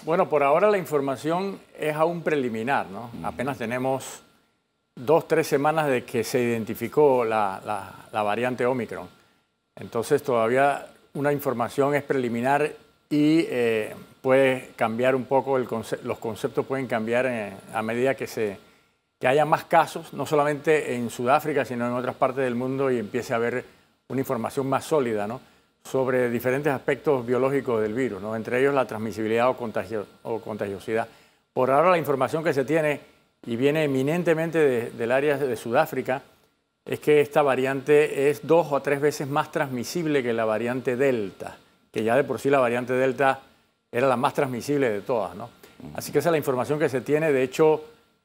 Bueno, por ahora la información es aún preliminar, ¿no? Apenas tenemos 2-3 semanas de que se identificó la variante Omicron. Entonces todavía una información es preliminar y puede cambiar un poco, los conceptos pueden cambiar a medida que haya más casos, no solamente en Sudáfrica, sino en otras partes del mundo y empiece a haber una información más sólida, ¿no?, sobre diferentes aspectos biológicos del virus, ¿no?, entre ellos la transmisibilidad o contagiosidad. Por ahora la información que se tiene y viene eminentemente del área de Sudáfrica es que esta variante es 2 o 3 veces más transmisible que la variante Delta, que ya de por sí la variante Delta era la más transmisible de todas, ¿no? Así que esa es la información que se tiene. De hecho,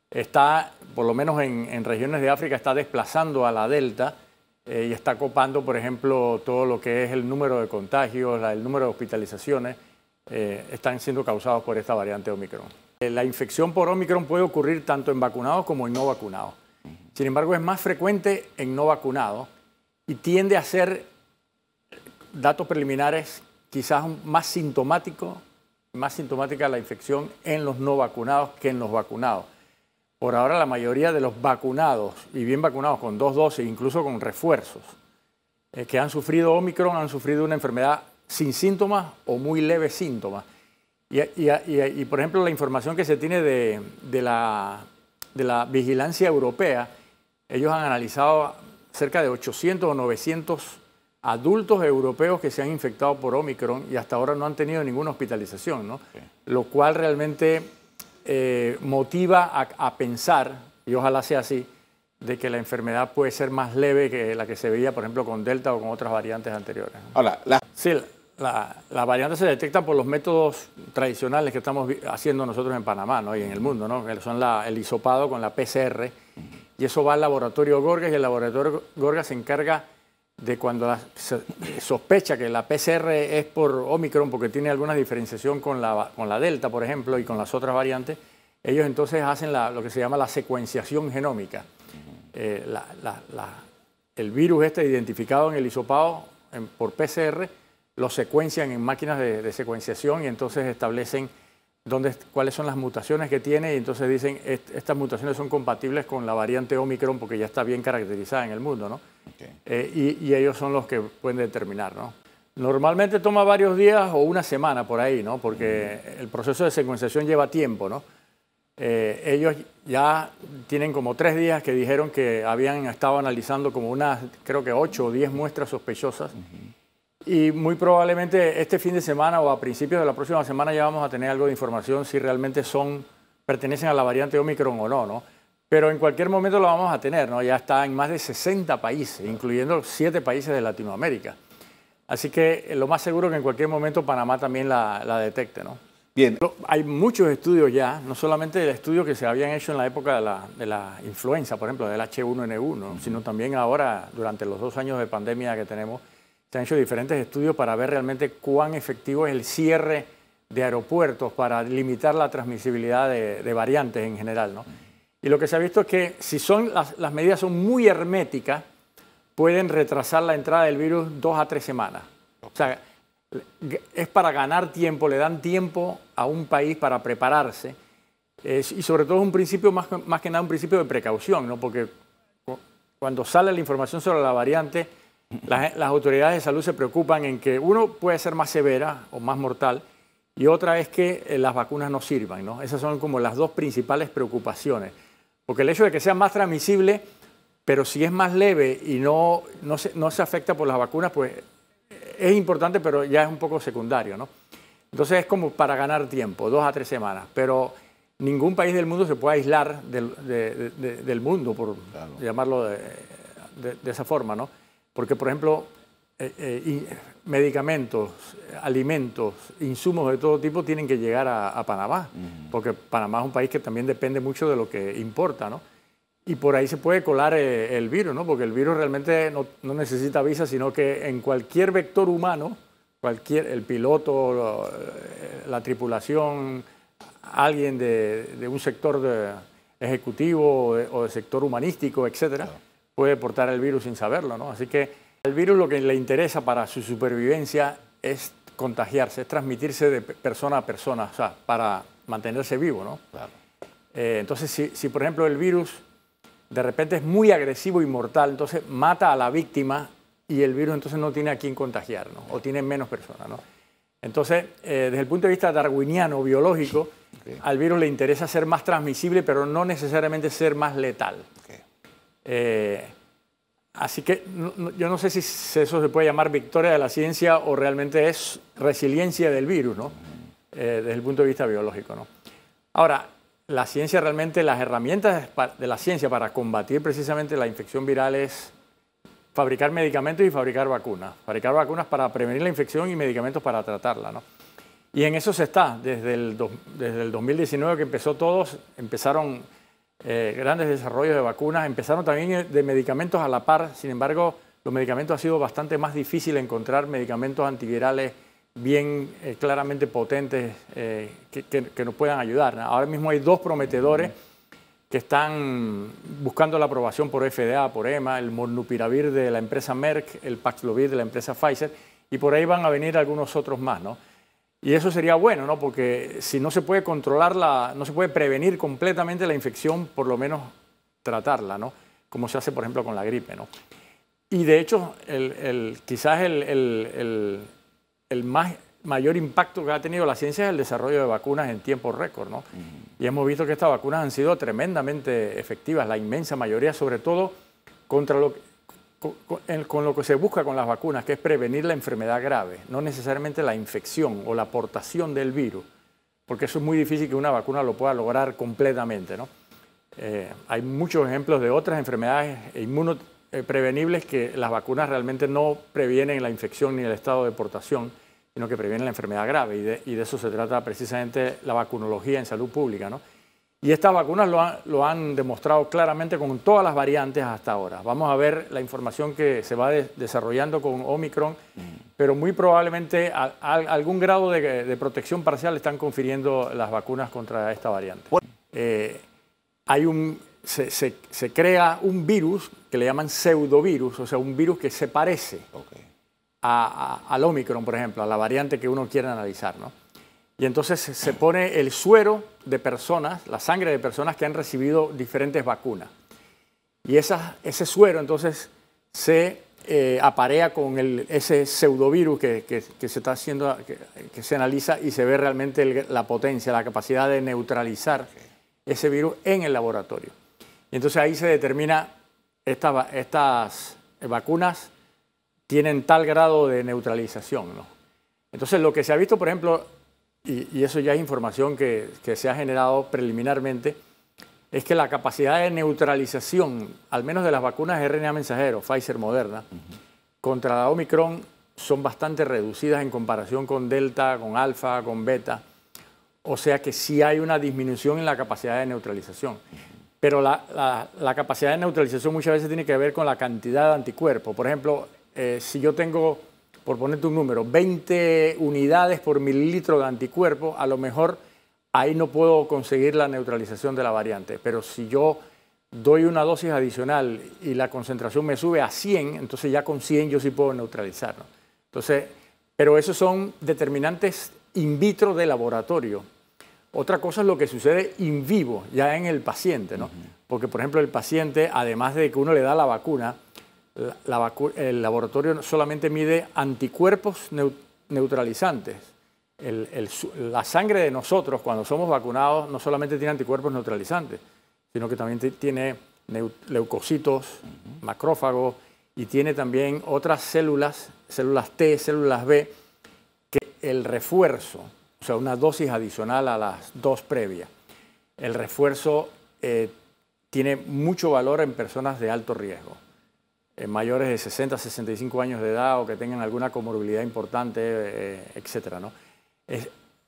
está, por lo menos en regiones de África, está desplazando a la Delta y está copando, por ejemplo, todo lo que es el número de contagios, el número de hospitalizaciones, están siendo causados por esta variante Omicron. La infección por Omicron puede ocurrir tanto en vacunados como en no vacunados. Sin embargo, es más frecuente en no vacunados y tiende a ser, datos preliminares, quizás más sintomática la infección en los no vacunados que en los vacunados. Por ahora la mayoría de los vacunados, y bien vacunados con 2 dosis, incluso con refuerzos, que han sufrido Omicron, han sufrido una enfermedad sin síntomas o muy leves síntomas. Y por ejemplo, la información que se tiene de la vigilancia europea, ellos han analizado cerca de 800 o 900 adultos europeos que se han infectado por Omicron y hasta ahora no han tenido ninguna hospitalización, ¿no? Okay. Lo cual realmente motiva a pensar, y ojalá sea así, de que la enfermedad puede ser más leve que la que se veía, por ejemplo, con Delta o con otras variantes anteriores, ¿no? Ahora, sí, la variante se detecta por los métodos tradicionales que estamos haciendo nosotros en Panamá, ¿no?, y en el mundo, ¿no?, que son el hisopado con la PCR, y eso va al laboratorio Gorgas, y el laboratorio Gorgas se encarga de cuando se sospecha que la PCR es por Omicron, porque tiene alguna diferenciación con la Delta, por ejemplo, y con las otras variantes, ellos entonces hacen lo que se llama la secuenciación genómica. El virus identificado en el hisopado por PCR lo secuencian en máquinas de secuenciación y entonces establecen cuáles son las mutaciones que tiene y entonces dicen estas mutaciones son compatibles con la variante Omicron porque ya está bien caracterizada en el mundo, ¿no? Okay. Y ellos son los que pueden determinar, ¿no? Normalmente toma varios días o una semana por ahí, ¿no?, porque el proceso de secuenciación lleva tiempo, ¿no? Ellos ya tienen como 3 días que dijeron que habían estado analizando como creo que 8 o 10 muestras sospechosas. Y muy probablemente este fin de semana o a principios de la próxima semana ya vamos a tener algo de información si realmente pertenecen a la variante Omicron o no, ¿no? Pero en cualquier momento lo vamos a tener, ¿no? Ya está en más de 60 países, incluyendo 7 países de Latinoamérica. Así que lo más seguro es que en cualquier momento Panamá también la detecte, ¿no? Bien. Hay muchos estudios ya, no solamente el estudio que se habían hecho en la época de la influenza, por ejemplo, del H1N1, sino también ahora, durante los 2 años de pandemia que tenemos, se han hecho diferentes estudios para ver realmente cuán efectivo es el cierre de aeropuertos para limitar la transmisibilidad de variantes en general, ¿no? Y lo que se ha visto es que si las medidas son muy herméticas, pueden retrasar la entrada del virus 2 a 3 semanas. O sea, es para ganar tiempo, le dan tiempo a un país para prepararse. Y sobre todo es un principio, más que nada un principio de precaución, ¿no? Porque cuando sale la información sobre la variante, las autoridades de salud se preocupan en que uno puede ser más severa o más mortal y otra es que las vacunas no sirvan, ¿no? Esas son como las 2 principales preocupaciones. Porque el hecho de que sea más transmisible, pero si es más leve y no se afecta por las vacunas, pues es importante, pero ya es un poco secundario, ¿no? Entonces es como para ganar tiempo, 2 a 3 semanas. Pero ningún país del mundo se puede aislar del mundo, por llamarlo de esa forma, ¿no? Porque, por ejemplo, medicamentos, alimentos, insumos de todo tipo tienen que llegar a Panamá, porque Panamá es un país que también depende mucho de lo que importa, ¿no? Y por ahí se puede colar el virus, ¿no? Porque el virus realmente no necesita visa, sino que en cualquier vector humano, el piloto, la tripulación, alguien de un sector ejecutivo o de sector humanístico, etcétera, puede portar el virus sin saberlo, ¿no? Así que al virus lo que le interesa para su supervivencia es contagiarse, es transmitirse de persona a persona, o sea, para mantenerse vivo, ¿no? Claro. Entonces, si por ejemplo el virus de repente es muy agresivo y mortal, entonces mata a la víctima y el virus entonces no tiene a quién contagiar, ¿no? O tiene menos personas, ¿no? Entonces, desde el punto de vista darwiniano, biológico, al virus le interesa ser más transmisible, pero no necesariamente ser más letal. Así que yo no sé si eso se puede llamar victoria de la ciencia o realmente es resiliencia del virus, ¿no? Desde el punto de vista biológico, ¿no? Ahora, la ciencia realmente, las herramientas de la ciencia para combatir precisamente la infección viral es fabricar medicamentos y fabricar vacunas. Fabricar vacunas para prevenir la infección y medicamentos para tratarla, ¿no? Y en eso se está. Desde el 2019 que empezó todos, empezaron grandes desarrollos de vacunas, empezaron también de medicamentos a la par. Sin embargo, los medicamentos ha sido bastante más difícil encontrar medicamentos antivirales bien claramente potentes que nos puedan ayudar, ¿no? Ahora mismo hay 2 prometedores que están buscando la aprobación por FDA, por EMA, el Molnupiravir de la empresa Merck, el Paxlovid de la empresa Pfizer, y por ahí van a venir algunos otros más, ¿no? Y eso sería bueno, ¿no? Porque si no se puede controlar no se puede prevenir completamente la infección, por lo menos tratarla, ¿no? Como se hace, por ejemplo, con la gripe, ¿no? Y de hecho, quizás el mayor impacto que ha tenido la ciencia es el desarrollo de vacunas en tiempo récord, ¿no? Y hemos visto que estas vacunas han sido tremendamente efectivas, la inmensa mayoría, sobre todo con lo que se busca con las vacunas, que es prevenir la enfermedad grave, no necesariamente la infección o la aportación del virus, porque eso es muy difícil que una vacuna lo pueda lograr completamente, ¿no? Hay muchos ejemplos de otras enfermedades inmunoprevenibles que las vacunas realmente no previenen la infección ni el estado de portación, sino que previenen la enfermedad grave, y de eso se trata precisamente la vacunología en salud pública, ¿no? Y estas vacunas lo han demostrado claramente con todas las variantes hasta ahora. Vamos a ver la información que se va desarrollando con Omicron, pero muy probablemente algún grado de protección parcial están confiriendo las vacunas contra esta variante. Se crea un virus que le llaman pseudovirus, o sea, un virus que se parece al Omicron, por ejemplo, a la variante que uno quiere analizar, ¿no? Y entonces se pone el suero de personas, la sangre de personas que han recibido diferentes vacunas. Y ese suero entonces se aparea con ese pseudovirus que se está haciendo, que se analiza y se ve realmente la potencia, la capacidad de neutralizar ese virus en el laboratorio. Y entonces ahí se determina estas vacunas tienen tal grado de neutralización, ¿no? Entonces lo que se ha visto, por ejemplo, y eso ya es información que se ha generado preliminarmente, es que la capacidad de neutralización, al menos de las vacunas de RNA mensajero, Pfizer, Moderna, contra la Omicron son bastante reducidas en comparación con Delta, con Alfa, con Beta. O sea que sí hay una disminución en la capacidad de neutralización. Pero la capacidad de neutralización muchas veces tiene que ver con la cantidad de anticuerpos. Por ejemplo, si yo tengo, por ponerte un número, 20 unidades por mililitro de anticuerpo, a lo mejor ahí no puedo conseguir la neutralización de la variante. Pero si yo doy una dosis adicional y la concentración me sube a 100, entonces ya con 100 yo sí puedo neutralizar, ¿no? Entonces, pero esos son determinantes in vitro de laboratorio. Otra cosa es lo que sucede in vivo, ya en el paciente, ¿no? Porque, por ejemplo, el paciente, además de que uno le da la vacuna, el laboratorio solamente mide anticuerpos neutralizantes. La sangre de nosotros, cuando somos vacunados, no solamente tiene anticuerpos neutralizantes, sino que también tiene leucocitos, macrófagos, y tiene también otras células T, células B, que el refuerzo, o sea, una dosis adicional a las 2 previas, el refuerzo tiene mucho valor en personas de alto riesgo. Mayores de 60, 65 años de edad o que tengan alguna comorbilidad importante, etcétera, ¿no?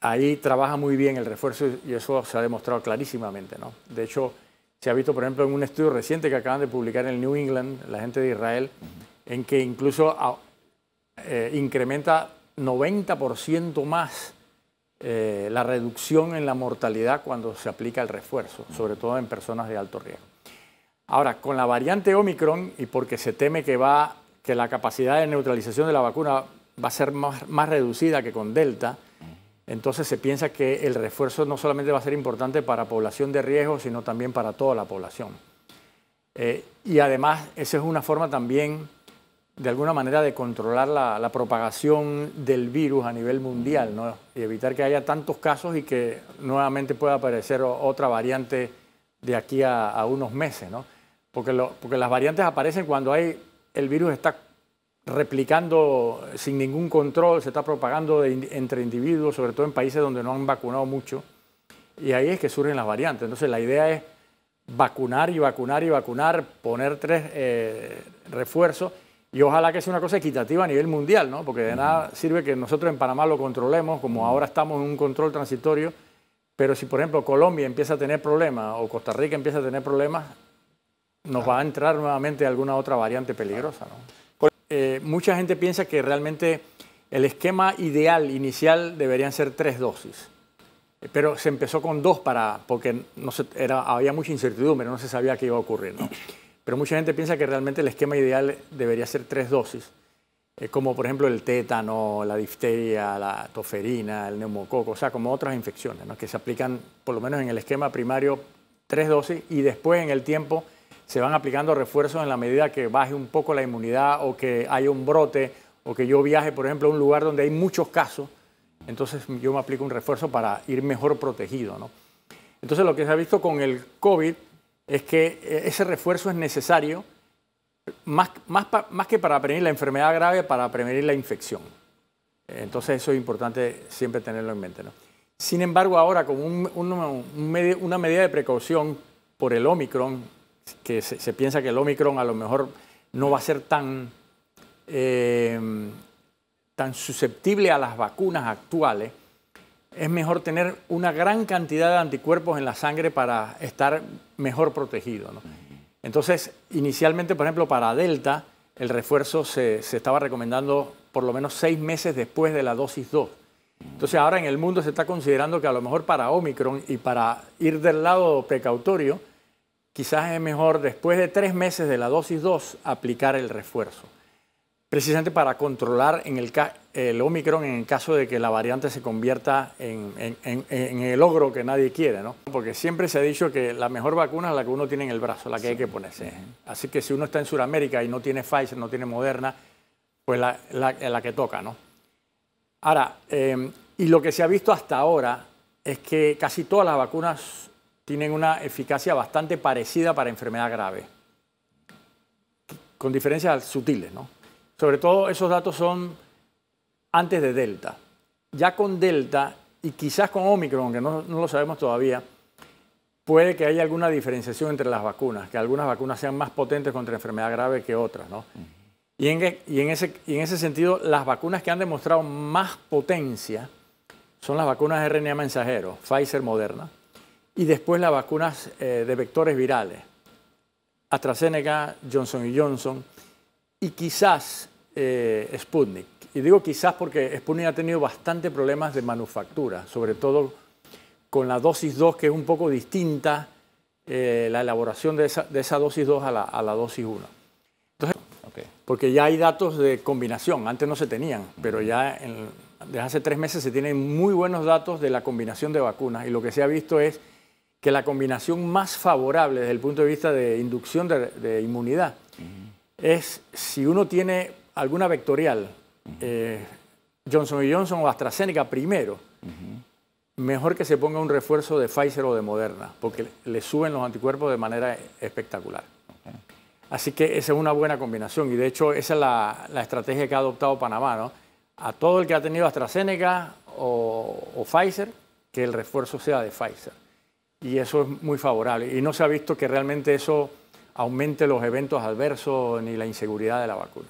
Ahí trabaja muy bien el refuerzo y eso se ha demostrado clarísimamente, ¿no? De hecho, se ha visto, por ejemplo, en un estudio reciente que acaban de publicar en el New England, la gente de Israel, en que incluso incrementa 90% más la reducción en la mortalidad cuando se aplica el refuerzo, sobre todo en personas de alto riesgo. Ahora, con la variante Omicron, y porque se teme que la capacidad de neutralización de la vacuna va a ser más reducida que con Delta. Entonces se piensa que el refuerzo no solamente va a ser importante para población de riesgo, sino también para toda la población. Y además, esa es una forma también, de alguna manera, de controlar la propagación del virus a nivel mundial, ¿no? Y evitar que haya tantos casos y que nuevamente pueda aparecer otra variante de aquí a unos meses, ¿no? Porque las variantes aparecen cuando el virus está replicando sin ningún control, se está propagando entre individuos, sobre todo en países donde no han vacunado mucho, y ahí es que surgen las variantes. Entonces la idea es vacunar y vacunar y vacunar, poner 3 refuerzos, y ojalá que sea una cosa equitativa a nivel mundial, ¿no? Porque de nada sirve que nosotros en Panamá lo controlemos, como ahora estamos en un control transitorio, pero si por ejemplo Colombia empieza a tener problemas o Costa Rica empieza a tener problemas, nos va a entrar nuevamente alguna otra variante peligrosa, ¿no? Mucha gente piensa que realmente el esquema ideal inicial deberían ser 3 dosis, pero se empezó con 2 porque había mucha incertidumbre, no se sabía qué iba a ocurrir, ¿no? Pero mucha gente piensa que realmente el esquema ideal debería ser 3 dosis, como por ejemplo el tétano, la difteria, la toferina, el neumococo, o sea, como otras infecciones, ¿no? Que se aplican por lo menos en el esquema primario 3 dosis y después en el tiempo se van aplicando refuerzos en la medida que baje un poco la inmunidad o que haya un brote o que yo viaje, por ejemplo, a un lugar donde hay muchos casos, entonces yo me aplico un refuerzo para ir mejor protegido, ¿no? Entonces lo que se ha visto con el COVID es que ese refuerzo es necesario más que para prevenir la enfermedad grave, para prevenir la infección. Entonces eso es importante siempre tenerlo en mente, ¿no? Sin embargo, ahora como una medida de precaución por el Omicron, que se piensa que el Omicron a lo mejor no va a ser tan susceptible a las vacunas actuales, es mejor tener una gran cantidad de anticuerpos en la sangre para estar mejor protegido, ¿no? Entonces, inicialmente, por ejemplo, para Delta, el refuerzo se estaba recomendando por lo menos 6 meses después de la dosis 2. Entonces, ahora en el mundo se está considerando que a lo mejor para Omicron y para ir del lado precautorio, quizás es mejor después de 3 meses de la dosis 2 aplicar el refuerzo, precisamente para controlar el Omicron en el caso de que la variante se convierta en el ogro que nadie quiere, ¿no? Porque siempre se ha dicho que la mejor vacuna es la que uno tiene en el brazo, la que hay que ponerse. Así que si uno está en Sudamérica y no tiene Pfizer, no tiene Moderna, pues la que toca, ¿no? Ahora, y lo que se ha visto hasta ahora es que casi todas las vacunas tienen una eficacia bastante parecida para enfermedad grave, con diferencias sutiles, ¿no? Sobre todo esos datos son antes de Delta. Ya con Delta y quizás con Omicron, que no lo sabemos todavía, puede que haya alguna diferenciación entre las vacunas, que algunas vacunas sean más potentes contra enfermedad grave que otras, ¿no? Y en ese sentido, las vacunas que han demostrado más potencia son las vacunas de RNA mensajero, Pfizer, Moderna, y después las vacunas de vectores virales, AstraZeneca, Johnson & Johnson y quizás Sputnik. Y digo quizás porque Sputnik ha tenido bastante problemas de manufactura, sobre todo con la dosis 2, que es un poco distinta, la elaboración de esa dosis 2 a la dosis 1. Entonces, porque ya hay datos de combinación, antes no se tenían, pero ya desde hace 3 meses se tienen muy buenos datos de la combinación de vacunas y lo que se ha visto es que la combinación más favorable desde el punto de vista de inducción de inmunidad es si uno tiene alguna vectorial, Johnson & Johnson o AstraZeneca primero, mejor que se ponga un refuerzo de Pfizer o de Moderna, porque le suben los anticuerpos de manera espectacular. Así que esa es una buena combinación y de hecho esa es la estrategia que ha adoptado Panamá, ¿no? A todo el que ha tenido AstraZeneca o Pfizer, que el refuerzo sea de Pfizer. Y eso es muy favorable. Y no se ha visto que realmente eso aumente los eventos adversos ni la inseguridad de la vacuna.